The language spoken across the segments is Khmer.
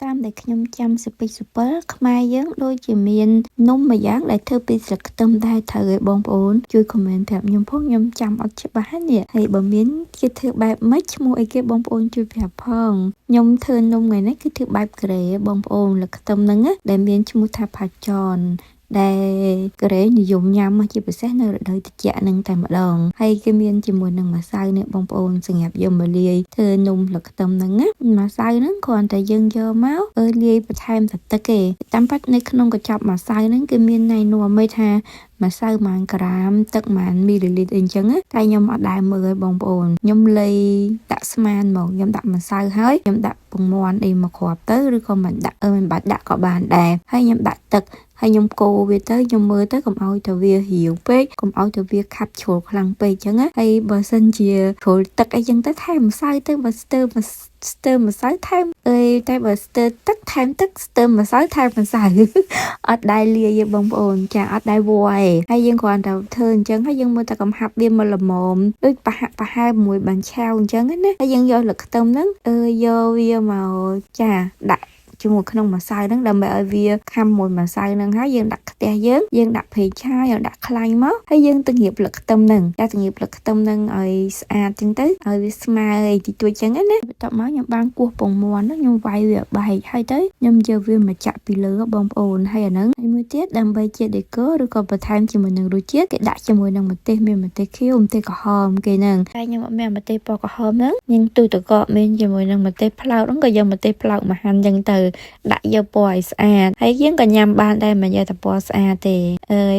តាមដែលខ្ញុំចាំសពេចសពិលខ្មែរយើងដូចជាមាននំមួយយ៉ាងដែលធ្វើពីស្លឹកខ្ទឹមដែរត្រូវឲ្យបងប្អូនជួយ comment ប្រាប់ខ្ញុំផងខ្ញុំចាំអត់ច្បាស់ហ្នឹងហើយបើមានគេធ្វើបែបម៉េចឈ្មោះអីគេបងប្អូនជួយប្រាប់ផងខ្ញុំធ្វើនំថ្ងៃនេះគឺធ្វើបែបក្រេបងប្អូនស្លឹកខ្ទឹមហ្នឹងដែលមានឈ្មោះថាផាចនដែលក្រេនិយមញ៉ាំជាពិសេសនៅរដូវត្រជាក់ហ្នឹងតែម្ដងហើយគេមានជាមួយនឹងម្សៅនេះបងប្អូនសម្រាប់យកមកលាយធ្វើនំស្លឹកខ្ទឹមហ្នឹងណាម្សៅហ្នឹងគ្រាន់តែយើងយកមកលាយបន្ថែមតែទឹកទេតាមពិតនៅក្នុងកញ្ចប់ម្សៅហ្នឹងគឺមានណែនាំឲ្យថាម្សៅប៉ុន្មានក្រាមទឹកប៉ុន្មានមីលីលីត្រអីចឹងតែខ្ញុំអត់ដែរមើលឲ្យបងប្អូនខ្ញុំលៃដាក់ស្មានមកខ្ញុំដាក់ម្សៅហើយខ្ញុំដាក់ពងមាន់អីមកគ្រាប់ទៅឬក៏មិនដាក់មិនបាច់ដាក់ក៏បានដែរហើយខ្ញុំដាក់ទឹកហើយខ្ញុំកូរវាទៅខ្ញុំមើលទៅកុំឲ្យទៅវារាវពេកកុំឲ្យទៅវាខាប់ជ្រុលខ្លាំងពេកចឹងហើយបើសិនជាជ្រុលទឹកអីចឹងទៅថែមម្សៅទៅបើស្ទើរម្សៅថែមតែបើស្ទើរទឹកថែមទឹកស្ទើរម្សៅថែមម្សៅអត់ដែរលាយទេបងប្អូនចាអត់ដែរវល់ទេហើយយើងគ្រាន់តែធ្វើអញ្ចឹងហើយយើងមើលតែកំហាប់វាមកល្មមដូចប្រហែលមួយបាញ់ឆាវអញ្ចឹងណាហើយយើងយកលើខ្ទឹមហ្នឹងយកវាមកចាដាក់ជាមួយក្នុងម្សៅហ្នឹងដើម្បីឲ្យវាខាំមួយម្សៅហ្នឹងហើយយើងដាក់ខ្ទះយើងដាក់ប្រេងឆាយើងដាក់ខ្លាញ់មកហើយយើងទៅងៀបលើខ្ទឹមហ្នឹងតែងៀបលើខ្ទឹមហ្នឹងឲ្យស្អាតចឹងទៅឲ្យវាស្មើអីតិចតួចចឹងណាបន្ទាប់មកខ្ញុំបានគោះពងមាន់ខ្ញុំវាយវាបែកហើយទៅខ្ញុំយកវាមកចាក់ពីលើបងប្អូនហើយអាហ្នឹងហើយមួយទៀតដើម្បីជាដេកូឬក៏បន្ថែមជាមួយនឹងរសជាតិគេដាក់ជាមួយនឹងម្ទេសមានម្ទេសខៀវម្ទេសក្រហមគេហ្នឹងតែខ្ញុំអត់មានម្ទេសពណ៌ក្រហមហ្នឹងខ្ញុំទូទៅក៏មានជាមួយនឹងម្ទេសផ្លោកហ្នឹងក៏យកម្ទេសផ្លោកមកហាន់ចឹងទៅដាក់យកពណ៌ឲ្យស្អាតហើយយើងក៏ញ៉ាំបានដែរមិនយកតែពណ៌ស្អាតទេ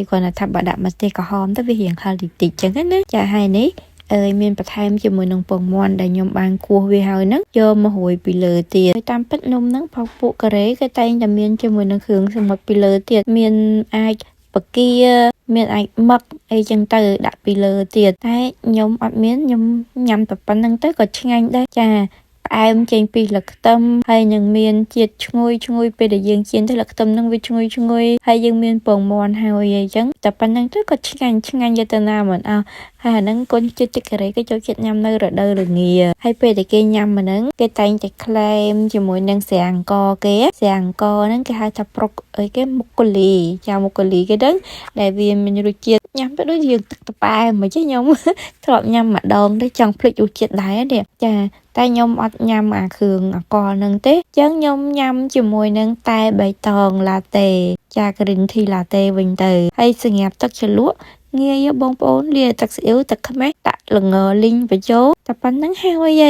គ្រាន់តែថាបើដាក់ម្ទេសក្រហមទៅវារៀងខលតិចតិចចឹងណាចាហើយនេះមានបន្ថែមជាមួយនឹងពងមាន់ដែលខ្ញុំបានគោះវាហើយហ្នឹងយកមករួយពីលើទៀតហើយតាមពិតនំហ្នឹងផងពួកកូរ៉េគេតែងតែមានជាមួយនឹងគ្រឿងសមុទ្រពីលើទៀតមានអាចបកាមានអាចមឹកអីចឹងទៅដាក់ពីលើទៀតតែខ្ញុំអត់មានខ្ញុំញ៉ាំតែប៉ុណ្្នឹងទៅក៏ឆ្ងាញ់ដែរចាផ្អែមចេញពីស្លឹកខ្ទឹមហើយនឹងមានជាតិឈ្ងុយពេលដែលយើងចៀនទៅស្លឹកខ្ទឹមនឹងវាឈ្ងុយហើយយើងមានពងមាន់ហើយអីចឹងតែប៉ុណ្្នឹងទៅក៏ឆ្ងាញ់យកទៅណាមិនអស់ហើយអាហ្នឹងកូនជាតិកូរ៉េគេចូលចិត្តញ៉ាំនៅរដូវរងាហើយពេលដែលគេញ៉ាំអាហ្នឹងគេតែងតែក្លែមជាមួយនឹងស្រាអង្ករគេស្រាអង្ករហ្នឹងគេហៅថាប្រុកអីគេមុកូលីចាមុកូលីគេហ្នឹងដែលវាមានរសជាតិញ៉ាំទៅដូចយើងទឹកត្បាែមិនចឹងខ្ញុំធ្លាប់ញ៉ាំម្ដងទៅចង់ភ្លេចរសជាតិដែរនេះចាតែខ្ញុំអត់ញ៉ាំអាគ្រឿងអង្ករហ្នឹងទេចឹងខ្ញុំញ៉ាំជាមួយនឹងតែបៃតងឡាតេចា green tea latte វិញទៅហើយសម្រាប់ទឹកជ្រលក់ងាយបងប្អូនលាយទឹកស្អ៊ីវទឹកខ្មេះដាក់ល្ងលីងបញ្ចូលតែប៉ុណ្្នឹងហើយ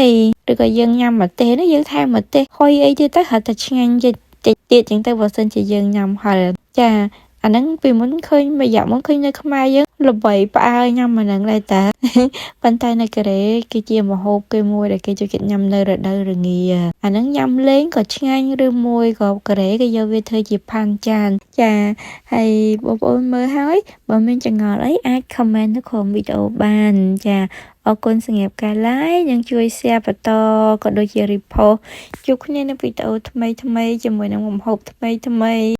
ឬក៏យើងញ៉ាំម្ទេសនេះយើងថែមម្ទេសហុយអីទៀតទៅហៅតែឆ្ងាញ់តិចទៀតចឹងទៅបើសិនជាយើងញ៉ាំហិលចាអាហ្នឹងពីមុនឃើញមួយយ៉ាងមកឃើញនៅខ្មែរយើងល្បីផ្អើលញ៉ាំអាហ្នឹងដែរតាប៉ុន្តែនៅកូរ៉េគឺជាម្ហូបគេមួយដែលគេចូលចិត្តញ៉ាំនៅរដូវរងាអាហ្នឹងញ៉ាំលេងក៏ឆ្ងាញ់ឬមួយក៏កូរ៉េគេយកវាធ្វើជាផាន់ចានចាហើយបងប្អូនមើលហើយបើមានចង្អល់អីអាច comment នៅក្រោមវីដេអូបានចាអរគុណសម្រាប់ការ like និងជួយ share បន្តក៏ដូចជា repost ជួបគ្នានៅវីដេអូថ្មីជាមួយនឹងម្ហូបថ្មី